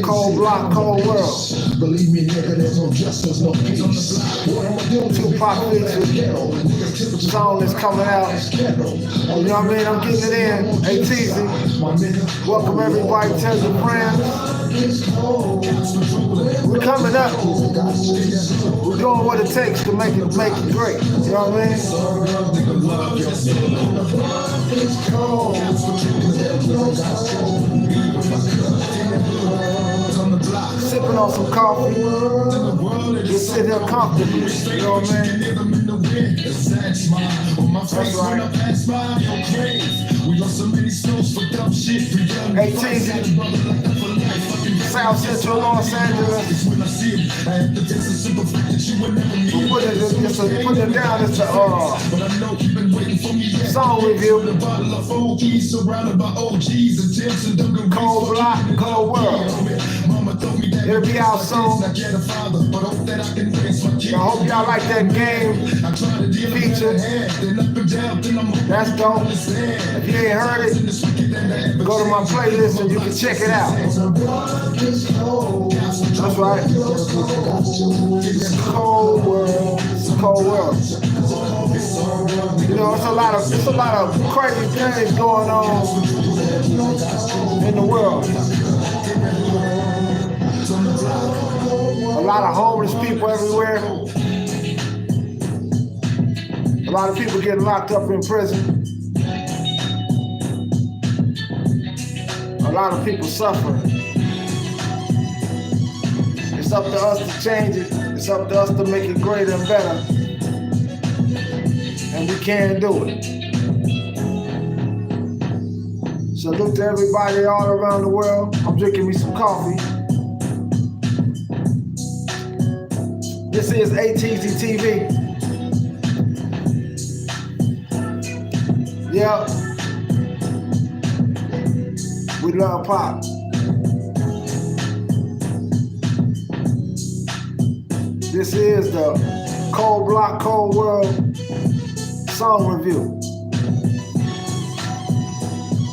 Cold block, cold world. Believe me, nigga, there's no justice, no peace. Tupac features. Song is coming out. You know what I mean? I'm getting it in. ATEEZZY. Welcome everybody, tell your friends. We're coming up. We're doing what it takes to make it great. You know what I mean? Sipping on some coffee. Just sit here comfortably. You know what I mean? That's right. ATEEZZY, South Central Los Angeles. We're putting it down. It's a song review. Cold block, cold world. It'll be out soon. I hope y'all like that game feature. That's dope. If you ain't heard it, go to my playlist and you can check it out. That's right. It's a cold world. It's a cold world. You know, it's a lot of crazy things going on in the world. A lot of homeless people everywhere. A lot of people getting locked up in prison. A lot of people suffering. It's up to us to change it. It's up to us to make it greater and better. And we can do it. Salute to everybody all around the world. I'm drinking me some coffee. This is ATEEZZYTV. Yep. We love pop. This is the Cold Block, Cold World song review.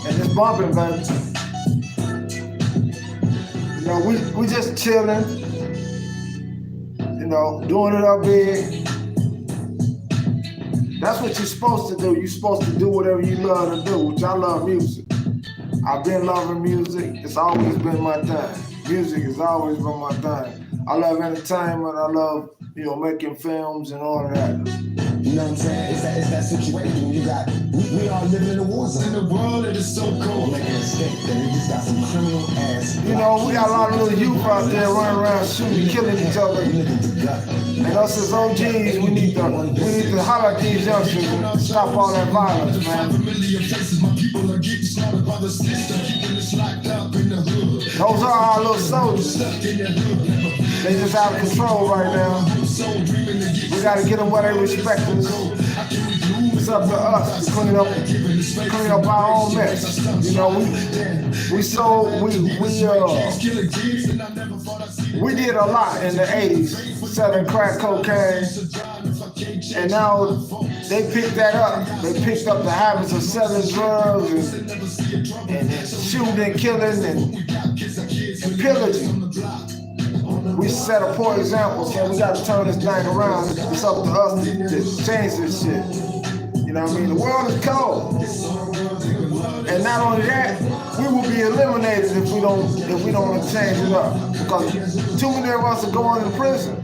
And it's bumping, baby. You know, we just chilling. You know, doing it up big. That's what you're supposed to do. You're supposed to do whatever you love to do, which I love music. I've been loving music. It's always been my thing. Music has always been my thing. I love entertainment. I love, you know, making films and all of that. You know what I'm saying? It's that situation you got. We all living in a war zone. In the world that is so cold. Making an escape. And we just got some criminal ass. You know, we got a lot of little youth out there running around shooting, killing each other. And us as OGs, we need to holler at these youngsters and stop all that violence, man. Those are our little soldiers. They just out of control right now. We gotta get them where they respect us. It's up to us to clean up our own mess. You know, we did a lot in the 80s, selling crack cocaine, and now they picked that up. They picked up the habits of selling drugs and shooting and killing and pillaging. We set a poor example, so we got to turn this thing around. It's up to us to change this shit. You know what I mean? The world is cold. And not only that, we will be eliminated if we don't change it up. Because too many of us are going to prison.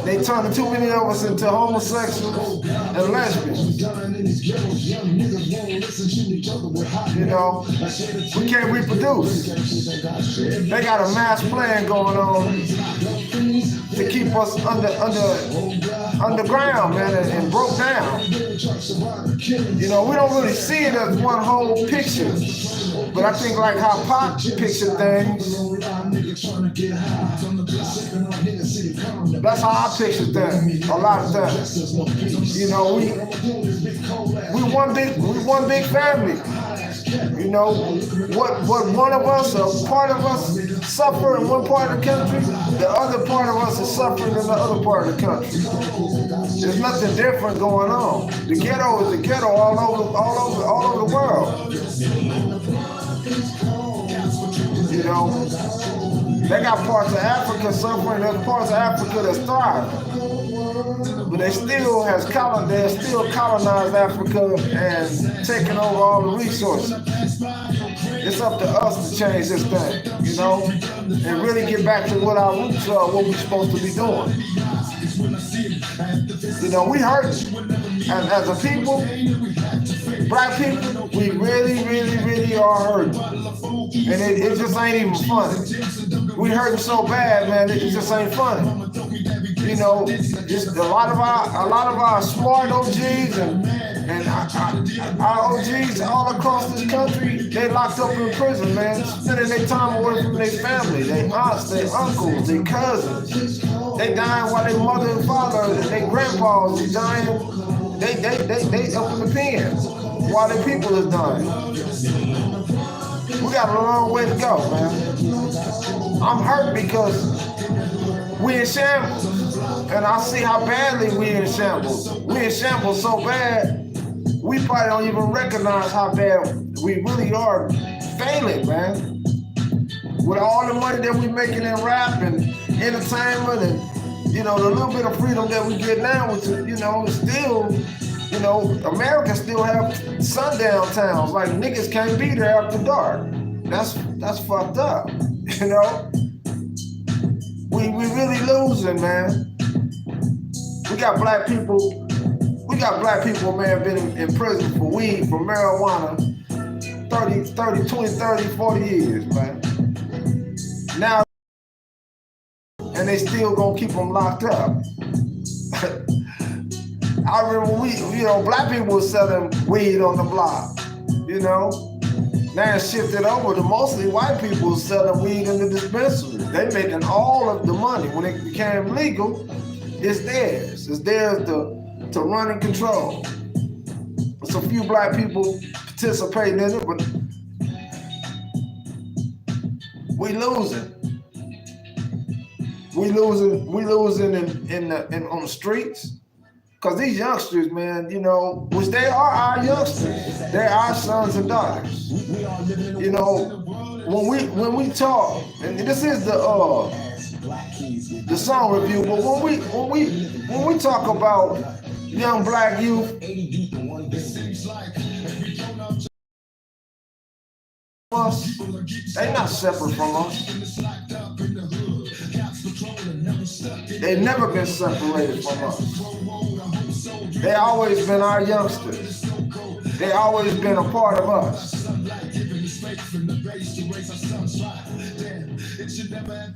They turning too many of us into homosexuals and lesbians. You know, we can't reproduce. They got a mass plan going on to keep us underground, man, and broke down. You know, we don't really see it as one whole picture. But I think like how Pop picture things, that's how I picture things, a lot of times. You know, we one big family. You know, what one of us or part of us suffer in one part of the country, the other part of us is suffering in the other part of the country. There's nothing different going on. The ghetto is the ghetto all over the world. You know, they got parts of Africa suffering, there's parts of Africa that's thriving. But they still colonized Africa and taken over all the resources. It's up to us to change this thing, you know, and really get back to what our roots are, what we're supposed to be doing. You know, we hurt as a people, black people, we really are hurting. And it just ain't even funny. We hurting so bad, man, it just ain't funny. You know, just a lot of our smart OGs and our OGs all across this country, they locked up in prison, man, spending their time away from their family, their aunts, their uncles, their cousins. They dying while their mother and father and their grandpas is dying. They up in the pens while their people is dying. We got a long way to go, man. I'm hurt because we in shambles. And I see how badly we in shambles. We in shambles so bad, we probably don't even recognize how bad we really are failing, man. With all the money that we making in rap and entertainment and, you know, the little bit of freedom that we get now, which, you know, still, you know, America still have sundown towns. Like, niggas can't be there after dark. That's fucked up, you know? We really losing, man. We got black people, man, been in prison for weed, for marijuana, 20, 30, 40 years, man. Now, and they still gonna keep them locked up. I remember black people was selling weed on the block, you know? Now it's shifted over to mostly white people selling weed in the dispensaries. They making all of the money. When it became legal, it's theirs. It's theirs to run and control. There's a few black people participating in it, but we losing. We losing on the streets. Because these youngsters, man, you know, which they are our youngsters. They're our sons and daughters. You know, when we talk, and this is the song review, but when we talk about young black youth, they not separate from us. They've never been separated from us. They always been our youngsters. They always been a part of us.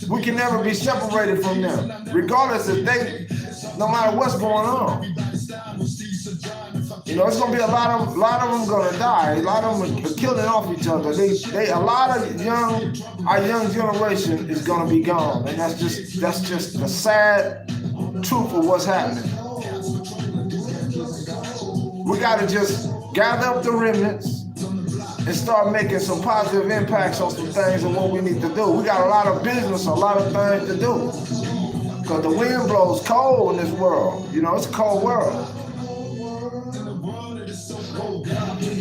We can never be separated from them, regardless if no matter what's going on. You know, it's gonna be a lot of them gonna die. A lot of them are killing off each other. A lot of our young generation is gonna be gone, and that's just the sad truth of what's happening. We gotta just gather up the remnants and start making some positive impacts on some things and what we need to do. We got a lot of business, a lot of things to do. Because the wind blows cold in this world. You know, it's a cold world.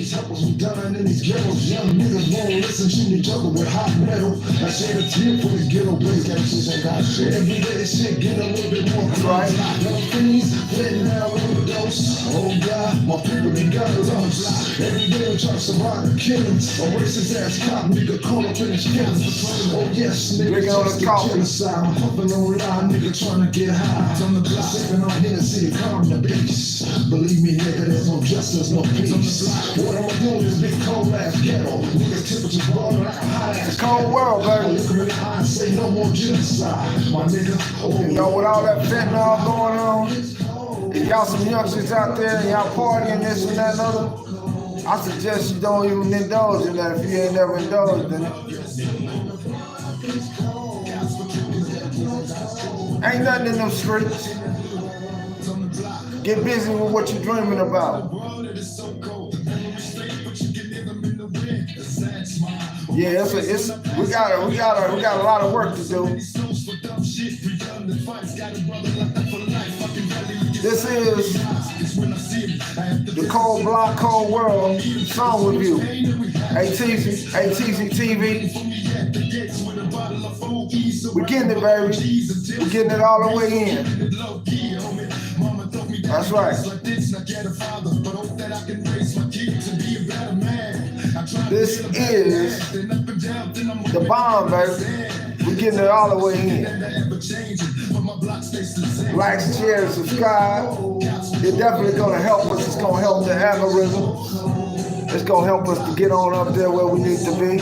Help us, we dying in these ghettos. Young niggas won't listen to each other with hot metal. I shed a tear for the ghetto break actions and got shit. Every day this shit get a little bit more crazy. Young fiends, letting down overdose. Oh God, my people, they got lost. Every day I'm trying to survive the killings. A racist ass cop, nigga, call up in his killings. Oh yes, nigga, just get genocide. I'm pumping on line, nigga, trying to get high. On the block, sipping on Hennessy, calm the beast. Believe me, nigga, there's no justice, no peace. What I'm doing is big cold ass ghetto. Niggas temperatures blowing like a hot ass. It's a cold world, baby. Look at me high and say no more genocide. My nigga, oh, you know, with all that fentanyl going on, if y'all some youngsters out there and y'all partying this and that and other, I suggest you don't even indulge in that if you ain't never indulged in it. Ain't nothing in them streets. Get busy with what you're dreaming about. Yeah, we got a lot of work to do. This is the Cold Block, Cold World song review. ATEEZZYTV. We're getting it, baby. We're getting it all the way in. That's right. This is the bomb, baby. We're getting it all the way in. Like, share, and subscribe. It's definitely going to help us. It's going to help the algorithm. It's going to help us to get on up there where we need to be.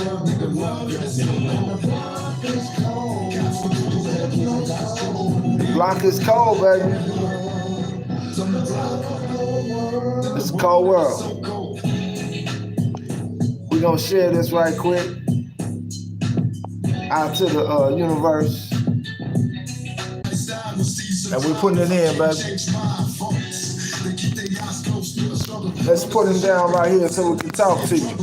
Block is cold, baby. It's a cold world. We're going to share this right quick out to the universe. And we're putting it in, baby. Let's put him down right here so we can talk to you.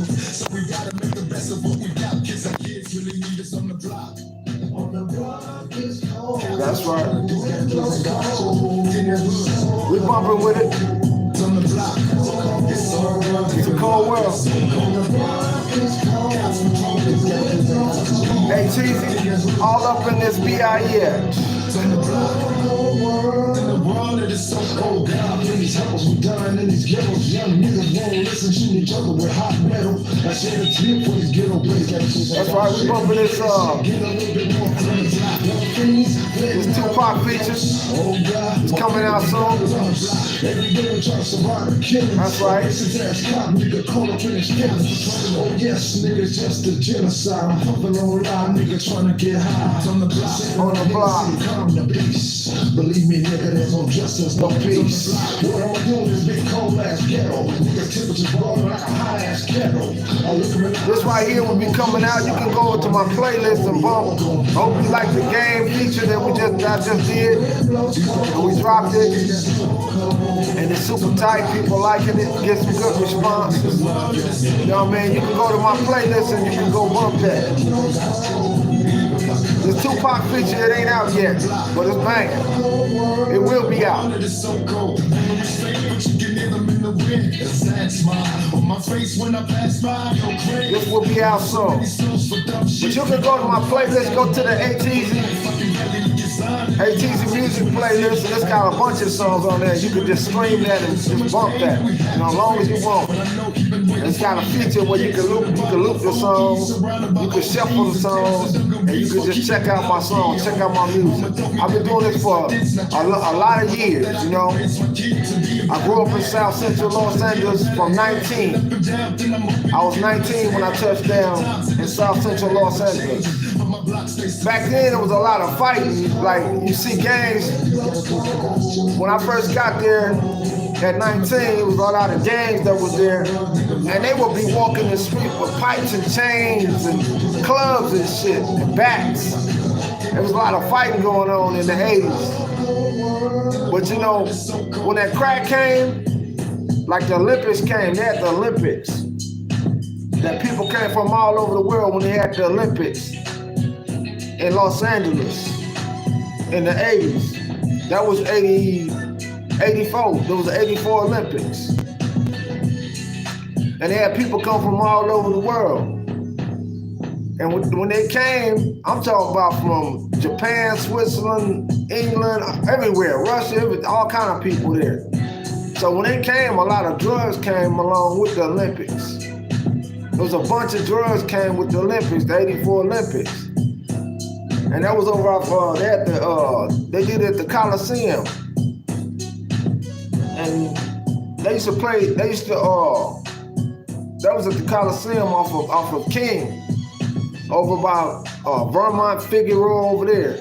That's right. We're bumping with it. It's a cold world. Hey, Cheesy, all up in this BIS. In the world, it is so cold. God, please help us. We dying in these ghettos. Young niggas won't listen, shoot each other with hot metal. I shed a tear for these ghetto boys. That's right, we bumping this Tupac feature. It's coming out soon. That's right. Oh yes, niggas just a genocide. I'm huffing on line, nigga trying to get high. On the block. Believe me, nigga, there's no justice, no peace. What I'm doing is big cold ass ghetto. Nigga, temperature's boiling like a hot ass kettle. This right here will be coming out. You can go to my playlist and bump. Hope you like the game feature that I just did. And we dropped it. And it's super tight. People liking it. Get some good responses. You know what I mean? You can go to my playlist and you can go bump that. The Tupac feature, it ain't out yet, but it's banging. It will be out. This will be out soon. But you can go to my playlist, go to the ATEEZZY music playlist, and it's got a bunch of songs on there. You can just stream that and just bump that, as long as you want. It's got a feature where you can loop the songs, you can shuffle the songs, and you can just check out my songs, check out my music. I've been doing this for a lot of years, you know. I grew up in South Central Los Angeles from 19. I was 19 when I touched down in South Central Los Angeles. Back then, there was a lot of fighting. Like, you see gangs. When I first got there at 19, it was a lot of gangs that was there. And they would be walking the street with pipes and chains and clubs and shit and bats. There was a lot of fighting going on in the 80s. But you know, when that crack came, like the Olympics came, they had the Olympics. That people came from all over the world when they had the Olympics in Los Angeles in the 80s. That was 84. There was the 84 Olympics. And they had people come from all over the world. And when they came, I'm talking about from Japan, Switzerland, England, everywhere, Russia, all kind of people there. So when they came, a lot of drugs came along with the Olympics. There was a bunch of drugs came with the Olympics, the 84 Olympics. And that was over off, they did it at the Coliseum. And they used to, that was at the Coliseum off of King, over by Vermont, Figueroa over there.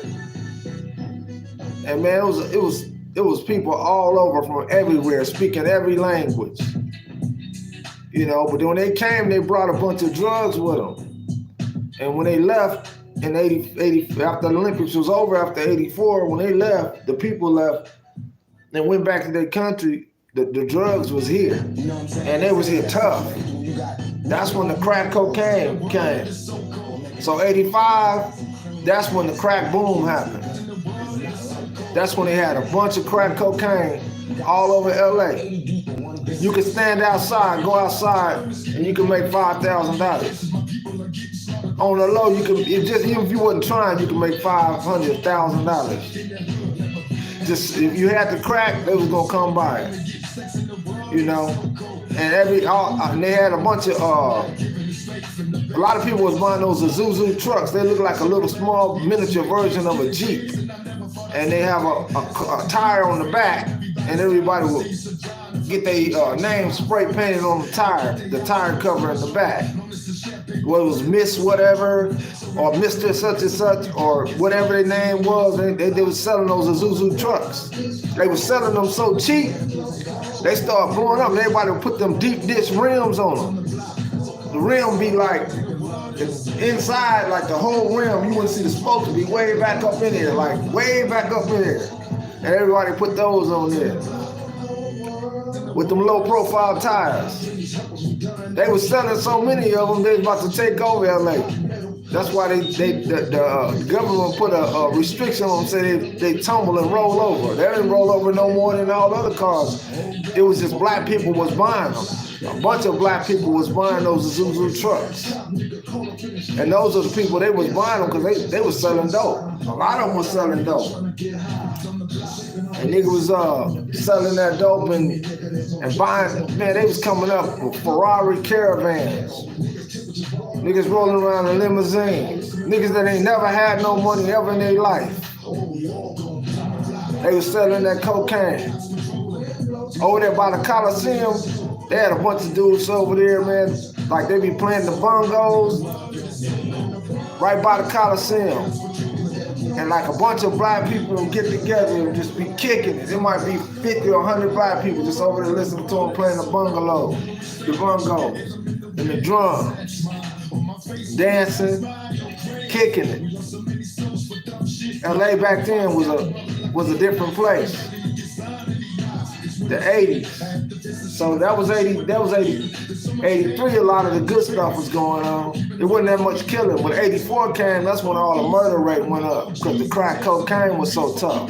And man, it was people all over from everywhere speaking every language. You know, but when they came, they brought a bunch of drugs with them. And when they left in 80, after the Olympics was over, after 84, when they left, the people left and went back to their country, the drugs was here. And they was here tough. That's when the crack cocaine came. So 85, that's when the crack boom happened. That's when they had a bunch of crack cocaine all over LA. You could stand outside, go outside, and you can make $5,000. On the low, you can even if you wasn't trying, you can make $500,000. Just if you had the crack, they was gonna come by it, you know. And they had a bunch of a lot of people was buying those ATEEZZY trucks. They look like a little small miniature version of a Jeep, and they have a tire on the back, and everybody would get their name spray painted on the tire cover in the back. What it was Miss whatever, or Mr. such and such, or whatever their name was. They were selling those ATEEZZY trucks. They were selling them so cheap, they started blowing up. And everybody would put them deep dish rims on them. The rim be like inside, like the whole rim. You wouldn't see the spokes be way back up in there, like way back up in there. And everybody put those on there with them low profile tires. They were selling so many of them, they was about to take over LA. That's why the government put a restriction on them, say they tumble and roll over. They didn't roll over no more than all other cars. It was just black people was buying them. A bunch of black people was buying those ATEEZZY trucks. And those are the people they was buying them because they was selling dope. A lot of them was selling dope. And niggas was selling that dope and buying, man, they was coming up with Ferrari caravans. Niggas rolling around in limousines. Niggas that ain't never had no money ever in their life. They was selling that cocaine. Over there by the Coliseum, they had a bunch of dudes over there, man. Like they be playing the bongos right by the Coliseum. And like a bunch of black people would get together and just be kicking it. It might be 50 or 100 black people just over there listening to them playing the bongos, and the drums, dancing, kicking it. LA back then was a different place. The 80s. So that was 83, a lot of the good stuff was going on. It wasn't that much killing. When 84 came, that's when all the murder rate went up because the crack cocaine was so tough.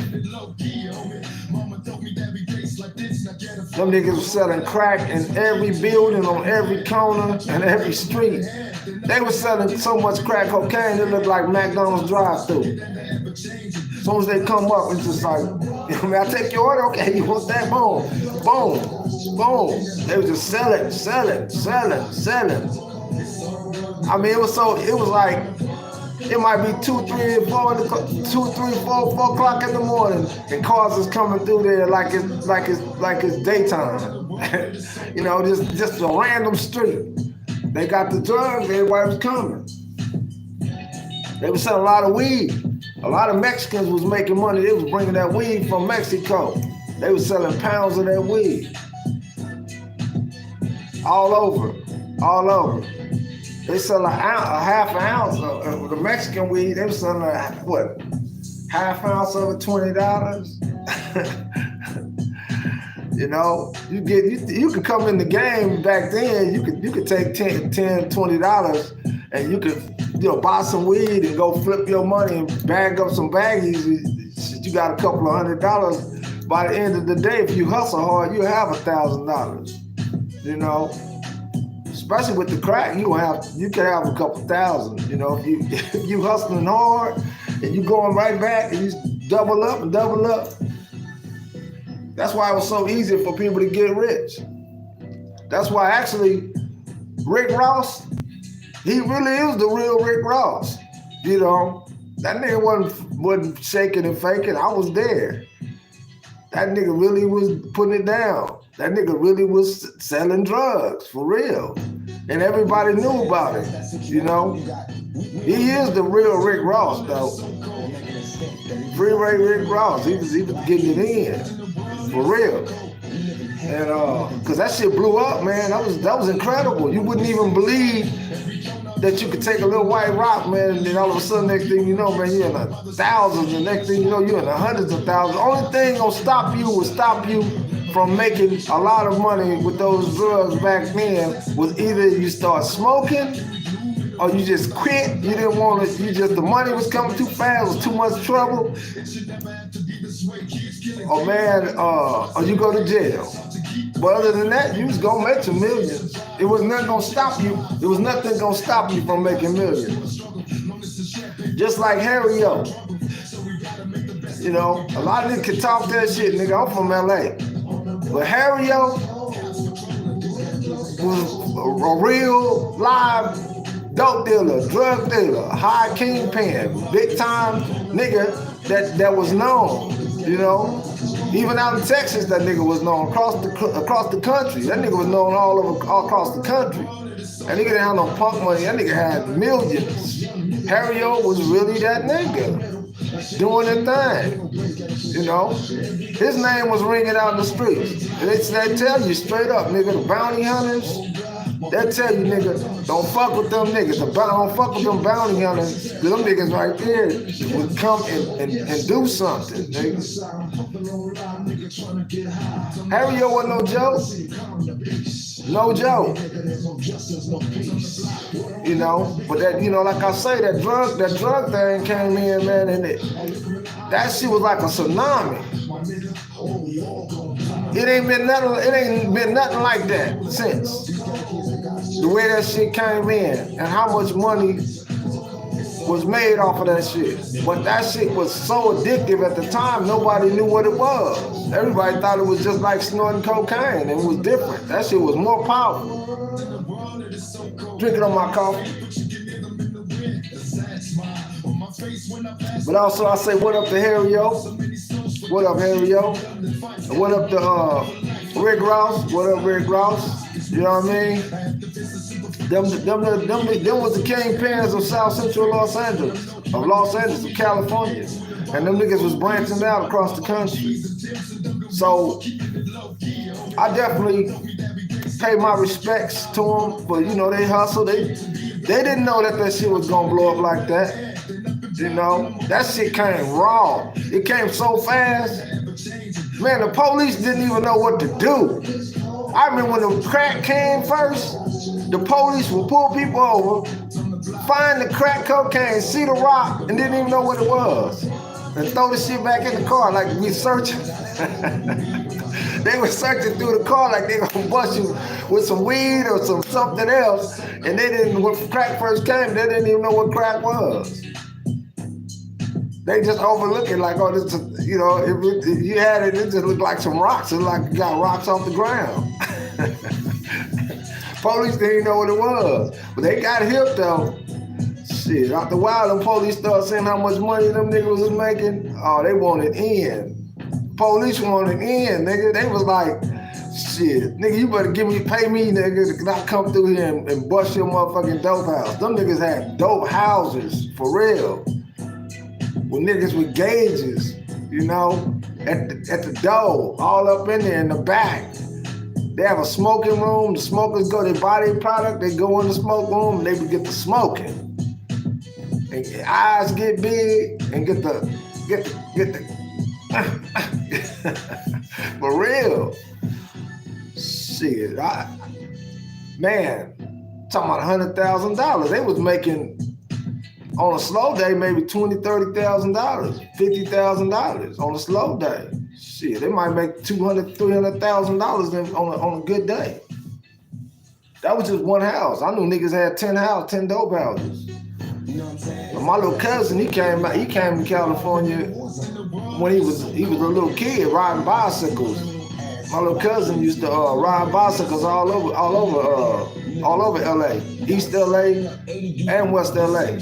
Them niggas was selling crack in every building, on every corner, and every street. They were selling so much crack cocaine, it looked like McDonald's drive-thru. As soon as they come up, it's just like, I take your order, okay, you want that? Boom, boom, boom. They was just selling. I mean, it was like, it might be 2, 3, 4 o'clock in the morning, and cars is coming through there like it's daytime. You know, just a random street. They got the drugs, everybody was coming. They was selling a lot of weed. A lot of Mexicans was making money. They was bringing that weed from Mexico. They was selling pounds of that weed. All over. They sell a half an ounce of the Mexican weed. They was selling half ounce of it, $20. You know, you could come in the game back then. You could take $10, $20, and you could buy some weed and go flip your money and bag up some baggies. You got a couple of $100. By the end of the day, if you hustle hard, you have $1,000. You know, especially with the crack, you could have a couple thousand. You know, if you hustling hard and you going right back and you double up and double up. That's why it was so easy for people to get rich. That's why actually Rick Ross, he really is the real Rick Ross. You know, that nigga wasn't shaking and faking. I was there. That nigga really was putting it down. That nigga really was selling drugs, for real. And everybody knew about it, you know. He is the real Rick Ross, though. Freeway Rick Ross, he was getting it in, for real. And cause that shit blew up, man. That was incredible. You wouldn't even believe that you could take a little white rock, man, and then all of a sudden, next thing you know, man, you're in the thousands, and next thing you know, you're in the hundreds of thousands. The only thing gonna stop you from making a lot of money with those drugs back then was either you start smoking Or you just quit? You didn't want to, the money was coming too fast, it was too much trouble? Or man, or you go to jail. But other than that, you was gonna make some millions. It was nothing gonna stop you. There was nothing gonna stop you from making millions. Just like Harry O. You know, a lot of niggas can talk that shit, nigga. I'm from LA. But Harry O was a real live dope dealer, drug dealer, high kingpin, big time nigga that was known, you know. Even out in Texas, that nigga was known across the country. That nigga was known all across the country. That nigga didn't have no punk money. That nigga had millions. Harry O was really that nigga doing the thing, you know. His name was ringing out in the streets. They tell you straight up, nigga, the bounty hunters. They tell you, nigga, don't fuck with them niggas. Don't fuck with them bounty hunters. Them niggas right there would come and do something, nigga. Harry O wasn't no joke. No joke. You know, but that, you know, like I say, that drug thing came in, man, and that shit was like a tsunami. It ain't been nothing like that since. The way that shit came in and how much money was made off of that shit. But that shit was so addictive at the time, nobody knew what it was. Everybody thought it was just like snorting cocaine, and it was different. That shit was more powerful. Drinking on my coffee. But also I say what up to Harry O. What up, Harry O? And what up to Rick Ross? What up, Rick Ross? You know what I mean? Them was the kingpins of South Central Los Angeles, of California. And them niggas was branching out across the country. So I definitely pay my respects to them for, you know, they hustle. They didn't know that shit was gonna blow up like that. You know, that shit came raw. It came so fast. Man, the police didn't even know what to do. I remember when the crack came first, the police would pull people over, find the crack cocaine, see the rock, and didn't even know what it was. And throw the shit back in the car like we searching. They were searching through the car like they gonna bust you with some weed or something else. And they didn't, when crack first came, they didn't even know what crack was. They just overlook it like, oh, this is, you know, if you had it, it just looked like some rocks. It looked like you got rocks off the ground. Police didn't know what it was. But they got hip though. Shit, after a while, them police started saying how much money them niggas was making. Oh, they wanted in. Police wanted in, nigga. They was like, shit, nigga, you better pay me, nigga, to not come through here and bust your motherfucking dope house. Them niggas had dope houses, for real. With niggas with gauges, you know, at the door, all up in there in the back. They have a smoking room. The smokers go, they buy their product, they go in the smoke room, and they get to smoking. And your eyes get big and get the for real. Shit, man, talking about $100,000. They was making on a slow day maybe $20,000, $30,000, $50,000 on a slow day. Shit, they might make $200,000, $300,000 on a good day. That was just one house. I knew niggas had 10 dope houses. But my little cousin, he came to California when he was a little kid riding bicycles. My little cousin used to ride bicycles all over LA, East LA and West LA.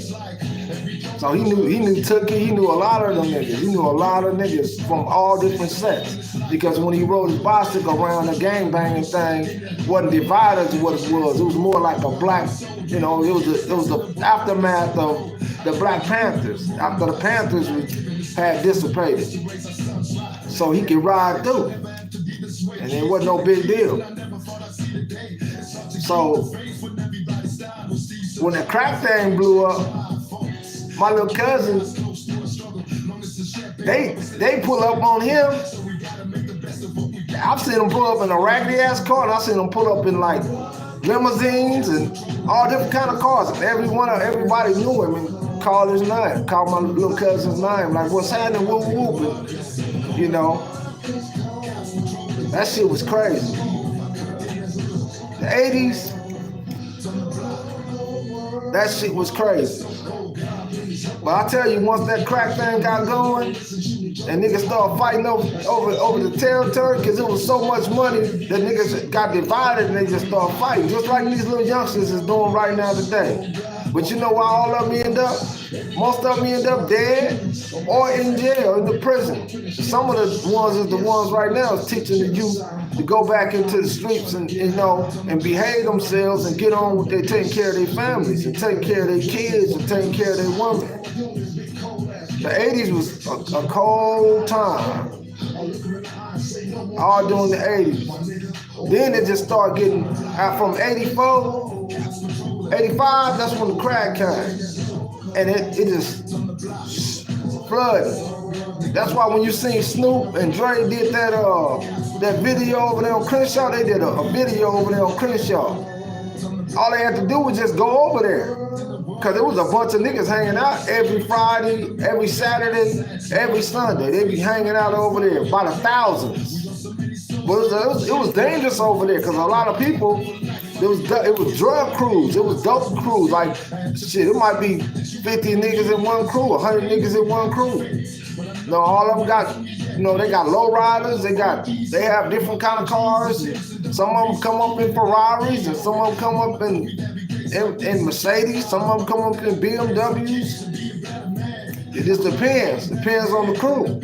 So he knew Tookie, he knew a lot of them niggas. He knew a lot of niggas from all different sets. Because when he rode his bicycle around the gangbanging thing, wasn't divided to what it was. It was more like a black, you know, it was the aftermath of the Black Panthers. After the Panthers had dissipated. So he could ride through. And it wasn't no big deal. So when the crack thing blew up, my little cousins, they pull up on him. I've seen them pull up in a raggedy ass car, and I've seen them pull up in like limousines and all different kind of cars. And everybody knew him and called his name, called my little cousin's name, like, what's happening, whoop whoop, and, you know, that shit was crazy. The 80s, that shit was crazy. But I tell you, once that crack thing got going, and niggas started fighting over the territory, because it was so much money that niggas got divided and they just started fighting, just like these little youngsters is doing right now today. But you know why all of them end up? Most of them end up dead or in jail, in the prison. Some of the ones is the ones right now is teaching the youth to go back into the streets and, you know, and behave themselves and get on with their taking care of their families and taking care of their kids and taking care of their women. The 80s was a cold time. All during the 80s. Then it just started getting out from 84, 85, that's when the crack came. And it just flooded. That's why when you seen Snoop and Dre did that video over there on Crenshaw, they did a video over there on Crenshaw. All they had to do was just go over there. Because there was a bunch of niggas hanging out every Friday, every Saturday, every Sunday. They be hanging out over there by the thousands. But it was dangerous over there because a lot of people, it was drug crews, it was dope crews. Like, shit, it might be 50 niggas in one crew, 100 niggas in one crew. You know, all of them got, you know, they got low riders, they have different kind of cars. Some of them come up in Ferraris and some of them come up in Mercedes, some of them come up in BMWs. It just depends on the crew.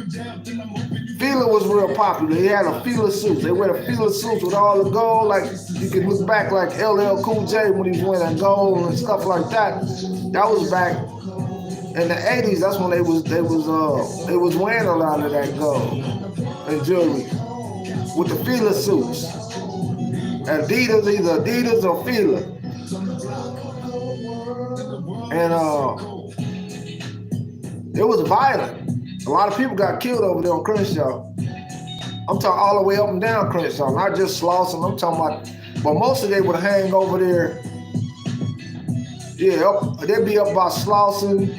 Fila was real popular. They had a Fila suit. They wear the Fila suits with all the gold. Like, you can look back like LL Cool J when he was wearing that gold and stuff like that. That was back in the 80s. That's when they was wearing a lot of that gold and jewelry with the Fila suits. Adidas, either Adidas or Fila. And it was violent. A lot of people got killed over there on Crenshaw. I'm talking all the way up and down Crenshaw, not just Slauson. I'm talking about, but most of they would hang over there. Yeah, they'd be up by Slauson,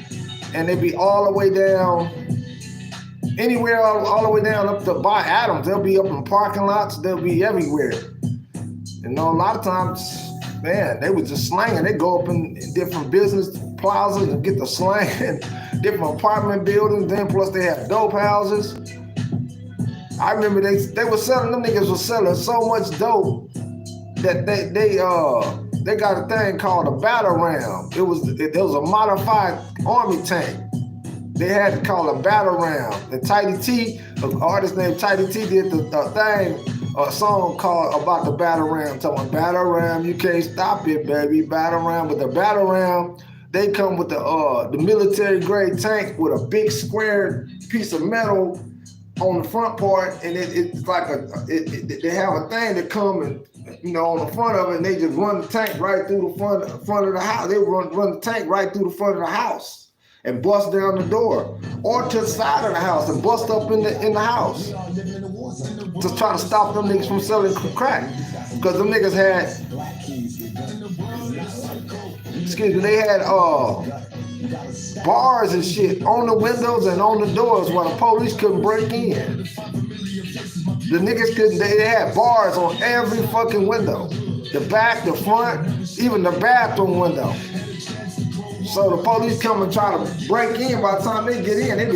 and they'd be all the way down, anywhere all the way down up to by Adams. They'll be up in parking lots. They'll be everywhere. You know, a lot of times, man, they was just slanging. They go up in different business plazas and get the slang. Different apartment buildings, then plus they had dope houses. I remember they were selling, them niggas was selling so much dope that they got a thing called a battle ram. It was a modified army tank. They had to call it a battle ram. And Tidy T, an artist named Tidy T, did a song called about the battle ram. Talking about battle ram, you can't stop it, baby. Battle ram, but the battle ram, they come with the military grade tank with a big square piece of metal on the front part, and it's like they have a thing that come and, you know, on the front of it, and they just run the tank right through the front of the house. They run the tank right through the front of the house and bust down the door, or to the side of the house and bust up in the house to try to stop them niggas from selling crack, because them niggas had. Excuse me, they had bars and shit on the windows and on the doors where the police couldn't break in. The niggas they had bars on every fucking window. The back, the front, even the bathroom window. So the police come and try to break in. By the time they get in, they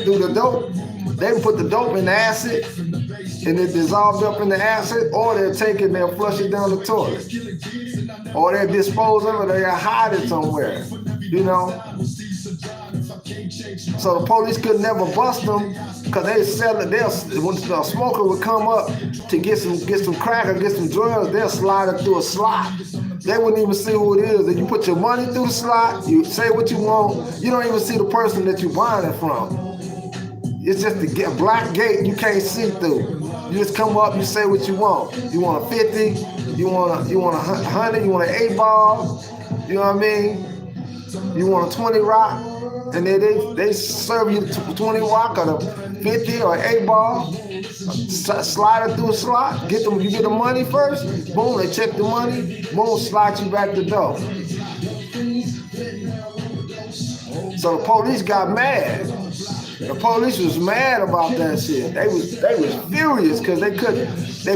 do the dope. They put the dope in the acid and it dissolved up in the acid, or they'll take it and they'll flush it down the toilet. Or they'll dispose of it, or they'll hide it somewhere, you know? So the police could never bust them, because they sell it. When the smoker would come up to get some crack or get some drugs, they'll slide it through a slot. They wouldn't even see who it is. If you put your money through the slot, you say what you want, you don't even see the person that you're buying it from. It's just a black gate you can't see through. You just come up, you say what you want. You want a 50, you want a 100, you want an 8-ball, you know what I mean? You want a 20 rock, and they serve you 20 rock or the 50 or 8-ball, slide it through a slot, you get the money first, boom, they check the money, boom, slide you back the door. So the police got mad. The police was mad about that shit. They was furious because they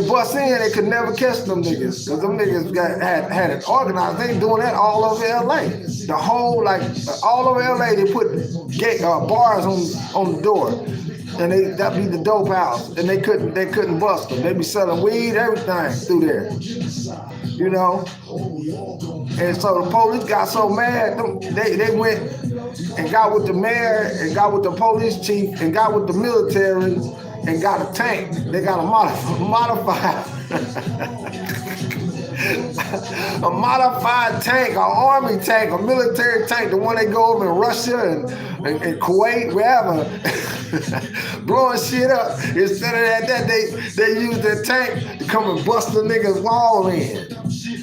bust in, they could never catch them niggas. Because them niggas had it organized. They doing that all over LA. The whole, all over LA, they put bars on the door. And that'd be the dope house. And they couldn't bust them. They be selling weed, everything through there. You know? And so the police got so mad, they went and got with the mayor and got with the police chief and got with the military and got a tank. They got a modified a modified tank, an army tank, a military tank, the one they go over in Russia and Kuwait, wherever, blowing shit up. Instead of that, they use their tank to come and bust the niggas' wall in.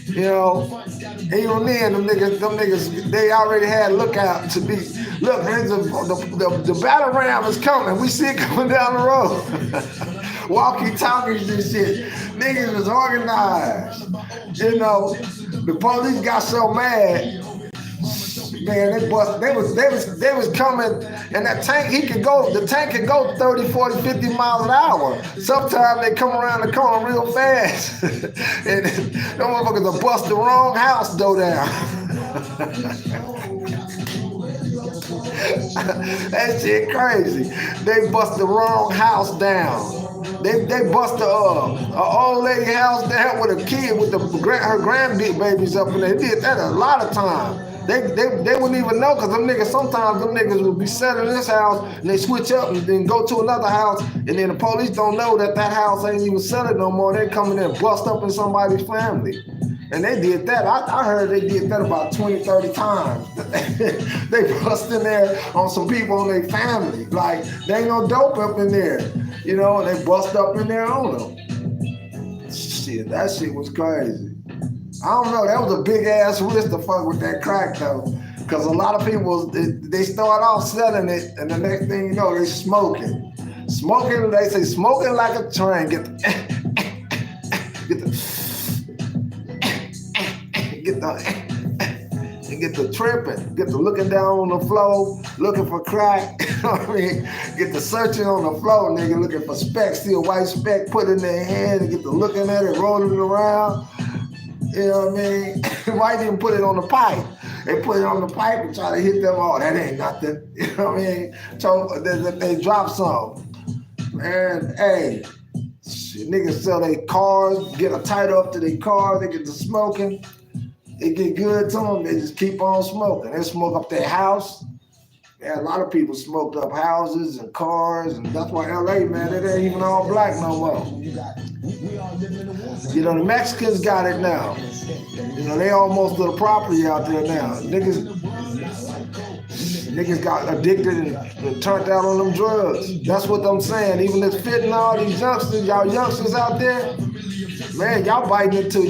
You know, even then, them niggas, they already had lookout to be, look, the battle ram is coming. We see it coming down the road. Walkie-talkies and shit. Niggas was organized. You know, the police got so mad. Man, they was coming, and that tank, the tank could go 30, 40, 50 miles an hour. Sometimes they come around the corner real fast. And them motherfuckers will bust the wrong house door down. That shit crazy. They bust the wrong house down. They bust an old lady house down with a kid with her grandbabies up in there. They did that a lot of times. They wouldn't even know, because sometimes them niggas would be selling this house and they switch up and then go to another house, and then the police don't know that house ain't even selling no more. They come in there and bust up in somebody's family. And they did that. I heard they did that about 20, 30 times. They bust in there on some people on their family. Like, there ain't no dope up in there. You know, and they bust up in there on them. Shit, that shit was crazy. I don't know, that was a big ass risk to fuck with that crack though. Because a lot of people, they start off selling it, and the next thing you know, they smoking. Smoking, they say smoking like a train. Get the tripping, get the looking down on the floor, looking for crack. You know what I mean? Get the searching on the floor, nigga, looking for specks, see a white speck, put in their hand, and get the looking at it, rolling it around. You know what I mean? Why didn't put it on the pipe? They put it on the pipe and try to hit them all. That ain't nothing. You know what I mean? So they drop some. Man, hey, shit, niggas sell their cars, get a title up to their car, they get to smoking. It get good to them, they just keep on smoking. They smoke up their house. Yeah, a lot of people smoked up houses and cars, and that's why LA, man, it ain't even all black no more. You know, the Mexicans got it now. You know, they own most of the property out there now. Niggas got addicted and turned out on them drugs. That's what I'm saying. Even this FEAT and all these youngsters, y'all youngsters out there, man, y'all biting into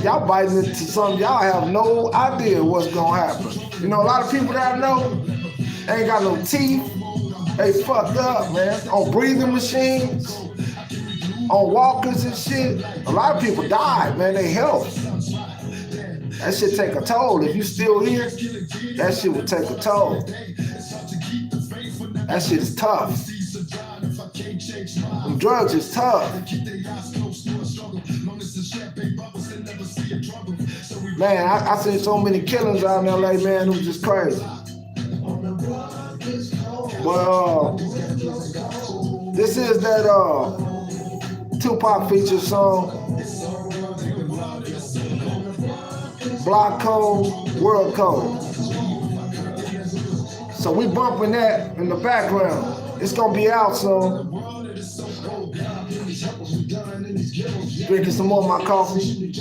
something y'all have no idea what's gonna happen. You know, a lot of people that I know ain't got no teeth. They fucked up, man. On breathing machines, on walkers and shit. A lot of people died, man. They health. That shit take a toll. If you still here, that shit would take a toll. That shit is tough. Them drugs is tough. Man, I seen so many killings out in LA, man, it was just crazy. But this is that Tupac feature song, Block Code, World Code. So we bumping that in the background. It's gonna be out soon. Drinking some more of my coffee.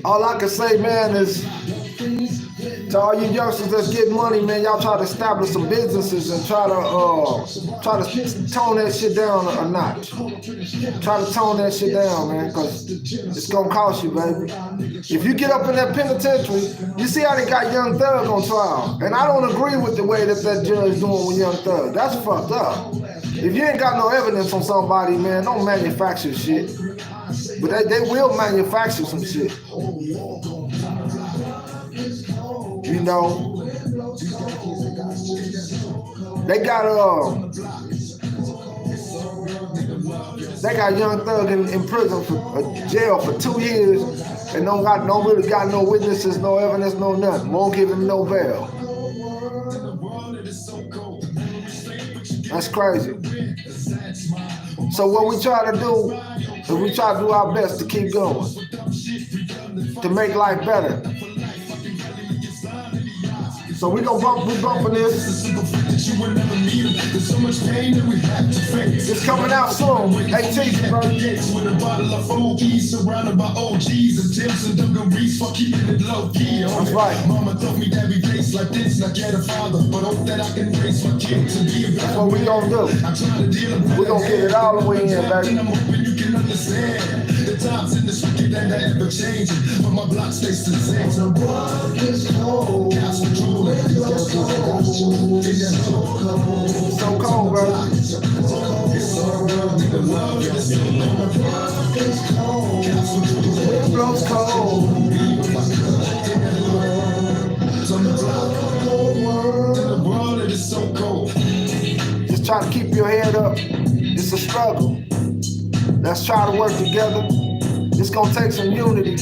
All I can say, man, is To all you youngsters that's getting money, man, y'all try to establish some businesses and try to tone that shit down a notch. Try to tone that shit down, man, because it's gonna cost you, baby. If you get up in that penitentiary, you see how they got Young Thug on trial, and I don't agree with the way that judge doing with Young Thug. That's fucked up. If you ain't got no evidence on somebody, man, don't manufacture shit. But they will manufacture some shit. You know, they got Young Thug in prison for jail for 2 years and don't really got no witnesses, no evidence, no nothing. Won't give him no bail. That's crazy. So what we try to do is we try to do our best to keep going, to make life better. So we bumping this. It's coming out soon. ATEEZZY, bro. With a bottle of OG surrounded by OGs and tips and dungarees for keeping it low key. That's right. Mama told me that we place like this, not get a father, but hope that I can raise my kid to be a better. That's what we gonna do. We gonna get it all the way in, baby. I'm hoping you can understand. The times in this wicked and they're ever changing, but my block stays the same. The world is cold. Gas control. It's so cold, bro. It's so cold. The world is cold. It blows cold. The world is so cold. Just try to keep your head up. It's a struggle. Let's try to work together. It's gonna take some unity.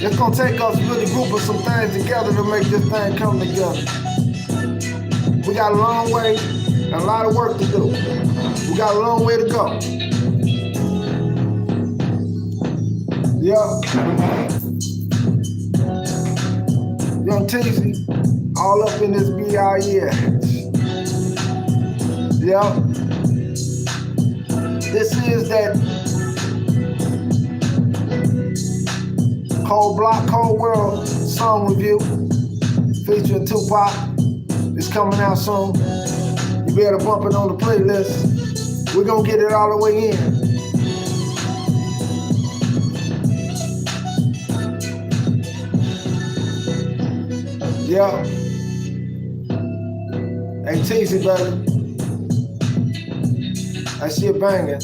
It's gonna take us really grouping some things together to make this thing come together. We got a long way and a lot of work to do. We got a long way to go. Yeah. Young Teezy, all up in this BIE. Yeah. This is that Cold Block, Cold World song review featuring Tupac. It's coming out soon. You better bump it on the playlist. We're gonna get it all the way in. Yeah. ATEEZZY, baby. That shit banging.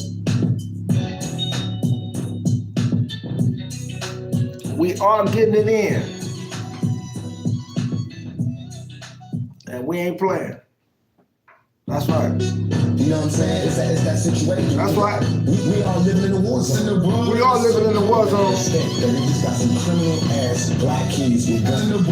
We are getting it in. And we ain't playing. That's right. You know what I'm saying? It's that situation. That's right. We are living in a war zone. We are living in a war zone. We just got some criminal ass black kids with guns. We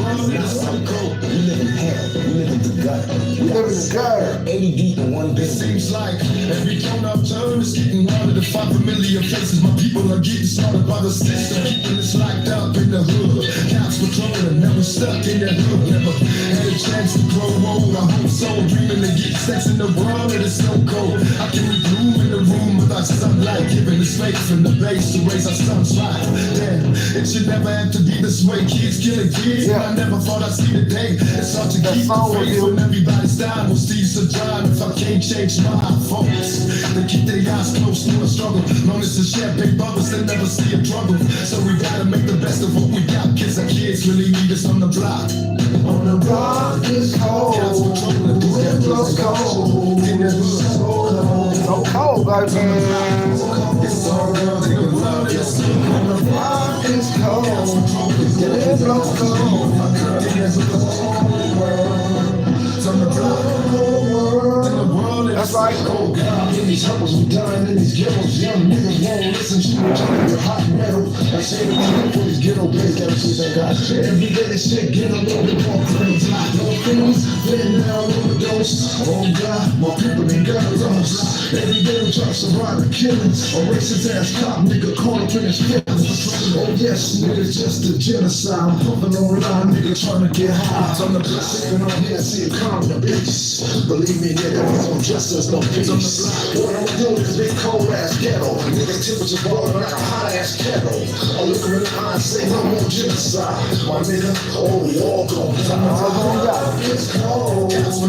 live in hell. We live in the gutter. We live in the gutter. 80 deep in one building. Seems like every grown-up turn is getting harder to find familiar faces. My people are getting slaughtered by the system. Keeping us locked up in the hood. Cops patrolling, never stuck in the hood. Never had a chance to grow old. I hope so. Dreaming to get sex in the world that is so cold. I can read bloom in the room without sunlight, giving us faith from the base to raise our sons right. Damn, it should never have to be this way. Kids killing kids, yeah. I never thought I'd see the day. It's hard to keep the faith when everybody's dying. We'll see some time if I can't change my folks. They keep their eyes close to a struggle. Known as the champagne bubbles, they never see a trouble. So we gotta make the best of what we got. Kids are kids, really need us on the block. On the block is cold. It blows cold. So cold, baby. It's so real, the world is so cold. On the block is cold. It blows cold. It's on the block. That's right. Cold God, in these hovels, we dying in these ghettos. Young niggas won't listen to me, trying to hot metal. I say the truth for these ghetto bass, gotta see that God. Every day this shit get a little bit more crazy. No things, laying down overdose. Oh God, my people ain't got us. Every day we try to survive a killing. A racist ass cop, nigga, caught up in his feelings. Oh yes, nigga, just a genocide. I'm pumping online, nigga, trying to get high. I'm the block, sipping on here, see a calm the beast. Believe me, nigga, no justice, no peace. What I'm doing is big cold ass ghetto. Nigga, temperature boiling like a hot ass kettle. I look her in the eye and say no more genocide. My nigga, oh, we all gon' die. It's cold. That's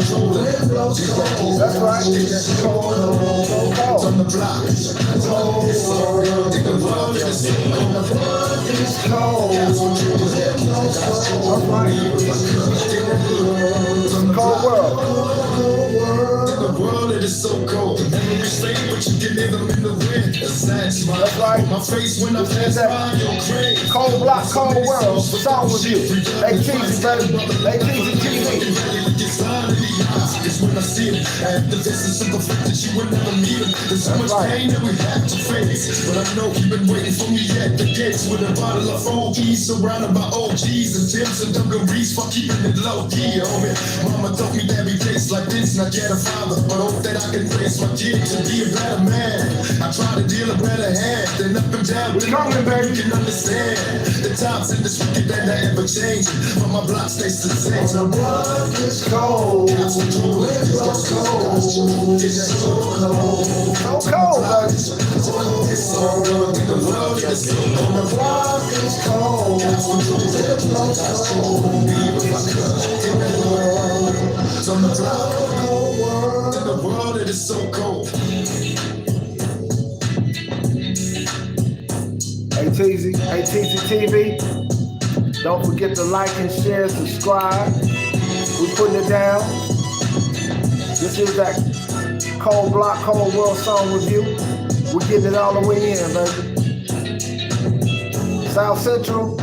right. It's cold. On the block. It's cold. The world is cold. That's right. It's a cold world. The world it is so cold. Never stay, but you can live them in the wind. That's right. My face when I pass by your grave. Cold block, cold world. What's on with you? ATEEZZY, baby. ATEEZZYTV. It's when I see it. After this is simple fact that you will never meet him. There's so much pain that we have to face. But I know you've been waiting for me at the gates with a bottle of OGs surrounded by OGs and Tims and dungarees for keeping it low key. Homie, mama told me that we face like this, not yet a father, but hope that I can raise my kid to be a better man. I try to deal a better hand, then up and down. We coming, baby. You can understand the times in this wicked that I ever change, but my block stays the same. The blood is cold. It's so cold. It's so cold. So cold, baby. It's so cold. The world is so cold. The blood is cold. It's on the block. In the world it is so cold. ATEEZZY, ATEEZZYTV. Don't forget to like and share, subscribe. We putting it down. This is that cold block, cold world song review. We're getting it all the way in, baby. South Central,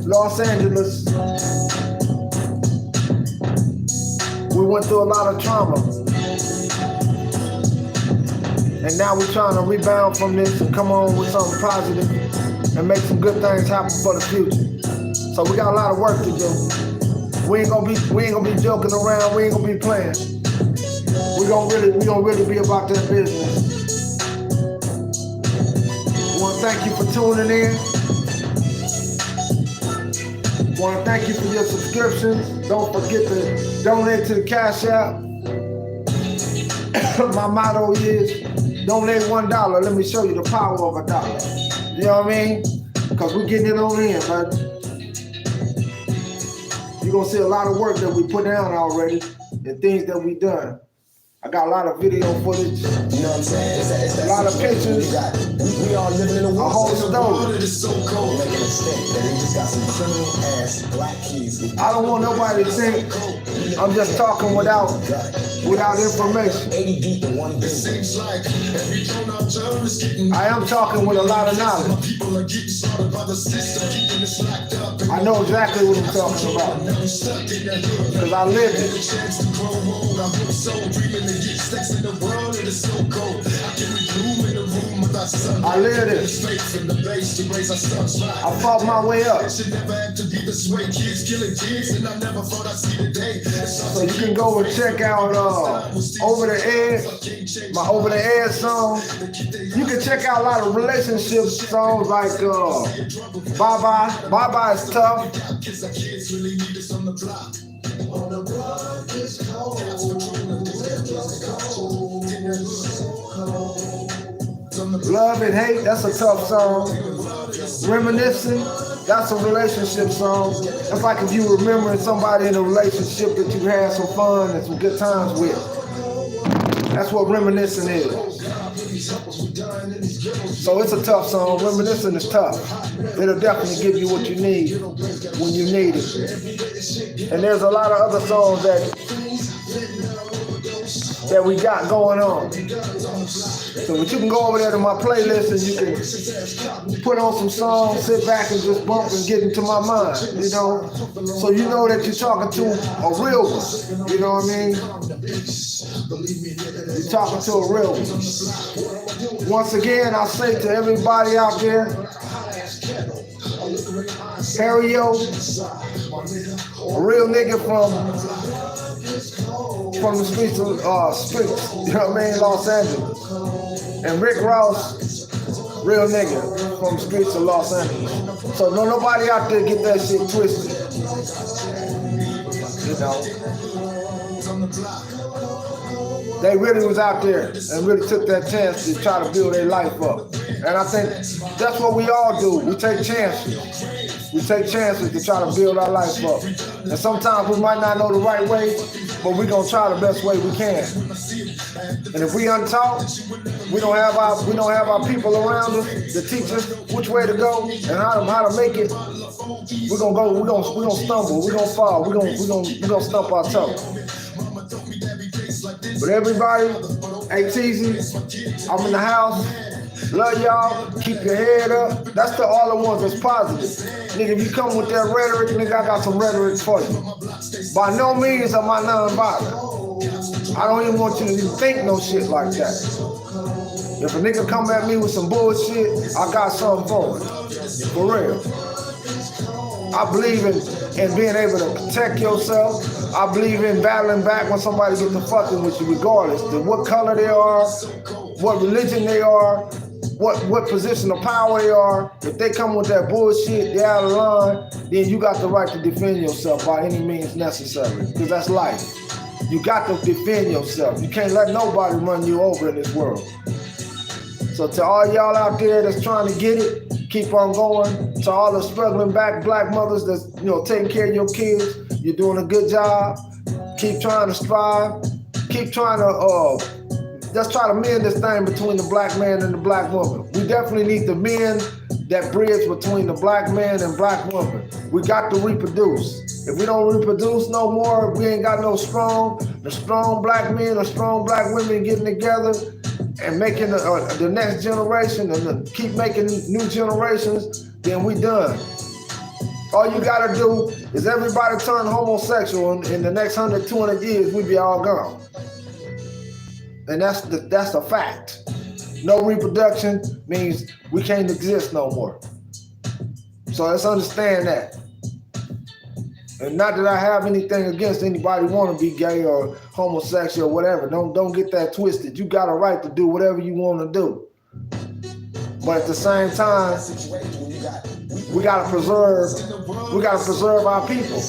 Los Angeles. We went through a lot of trauma. And now we're trying to rebound from this and come on with something positive and make some good things happen for the future. So we got a lot of work to do. We ain't gonna be joking around. We ain't gonna be playing. We gonna really be about that business. I want to thank you for tuning in. I want to thank you for your subscriptions. Don't forget to donate to the Cash App. My motto is donate $1. Let me show you the power of $1. You know what I mean? Because we're getting it on in, man. You're going to see a lot of work that we put down already and things that we done. I got a lot of video footage. You know what I'm saying? It's A lot of pictures. We are living in a A whole world. story. It is so cold. Making a stink that they just got some criminal ass black kids. I don't want nobody to think I'm just talking without information. 80 deep in one building. Seems like every tone I'm turning is getting. I am talking with a lot of knowledge. My people are getting started by the system, keeping us locked up. I know exactly what I'm talking about. Now I'm stuck in that hood. Because I lived Get a it. chance to grow old. I hope so. Dreaming to get stacks in the world. It is so cold. I can be gloom in the room without sun. I lived it. There's faith in the base to raise our sons right. I fought my way up. It should never have to be this way. Kids killing kids, and I never thought I'd see the day. So you can go and check out Over the Edge, my Over the Edge song. You can check out a lot of relationship songs like Bye Bye. Bye Bye is tough. Kids are kids, really need us on the block. On the block is cold. Love and Hate, that's a tough song. Reminiscing, that's a relationship song. That's like if you remembering somebody in a relationship that you had some fun and some good times with. That's what reminiscing is. So it's a tough song. Reminiscing is tough. It'll definitely give you what you need when you need it. And there's a lot of other songs that we got going on. So but you can go over there to my playlist and you can put on some songs, sit back and just bump and get into my mind, you know? So you know that you're talking to a real one, you know what I mean? You're talking to a real one. Once again, I say to everybody out there, Harry-O, a real nigga from the streets of you know what I mean, Los Angeles. And Rick Ross, Real nigga from the streets of Los Angeles. So no nobody out there get that shit twisted. You know. They really was out there and really took that chance to try to build their life up. And I think that's what we all do. We take chances. We take chances to try to build our life up. And sometimes we might not know the right way, but we're gonna try the best way we can. And if we untaught, we don't have our people around us to teach us which way to go and how to make it. We're gonna stumble, we're gonna fall, we're gonna stump our toe. But everybody, ATEEZZY, I'm in the house. Love y'all. Keep your head up. That's the all the ones that's positive. Nigga, if you come with that rhetoric, nigga, I got some rhetoric for you. By no means am I non-violent. I don't even want you to even think no shit like that. If a nigga come at me with some bullshit, I got something for him. For real. I believe in being able to protect yourself. I believe in battling back when somebody gets to fucking with you, regardless of what color they are, what religion they are, what position of power they are. If they come with that bullshit, they're out of line, then you got the right to defend yourself by any means necessary, because that's life. You got to defend yourself. You can't let nobody run you over in this world. So to all y'all out there that's trying to get it, keep on going. To all the struggling black mothers that's taking care of your kids, you're doing a good job. Keep trying to strive. Keep trying to just try to mend this thing between the black man and the black woman. We definitely need the men that bridge between the black man and black woman. We got to reproduce. If we don't reproduce no more, we ain't got no strong black men or strong black women getting together and making the next generation and keep making new generations, then we done. All you gotta do is everybody turn homosexual in the next 100, 200 years, we be all gone. And that's a fact. No reproduction means we can't exist no more. So let's understand that. And not that I have anything against anybody want to be gay or homosexual or whatever. Don't get that twisted. You got a right to do whatever you want to do. But at the same time, we gotta preserve our people.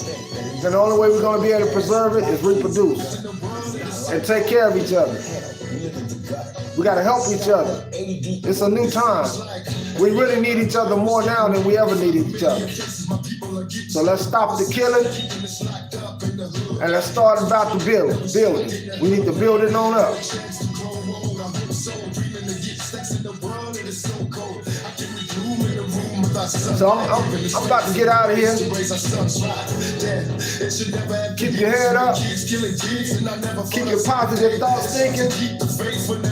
And the only way we're gonna be able to preserve it is reproduce and take care of each other. We gotta help each other. It's a new time. We really need each other more now than we ever needed each other. So let's stop the killing and let's start about the building. We need to build it on up. So I'm about to get out of here. Keep your head up. Keep your positive thoughts thinking.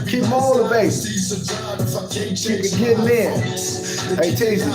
Keep motivated. Keep it getting in. ATEEZZY.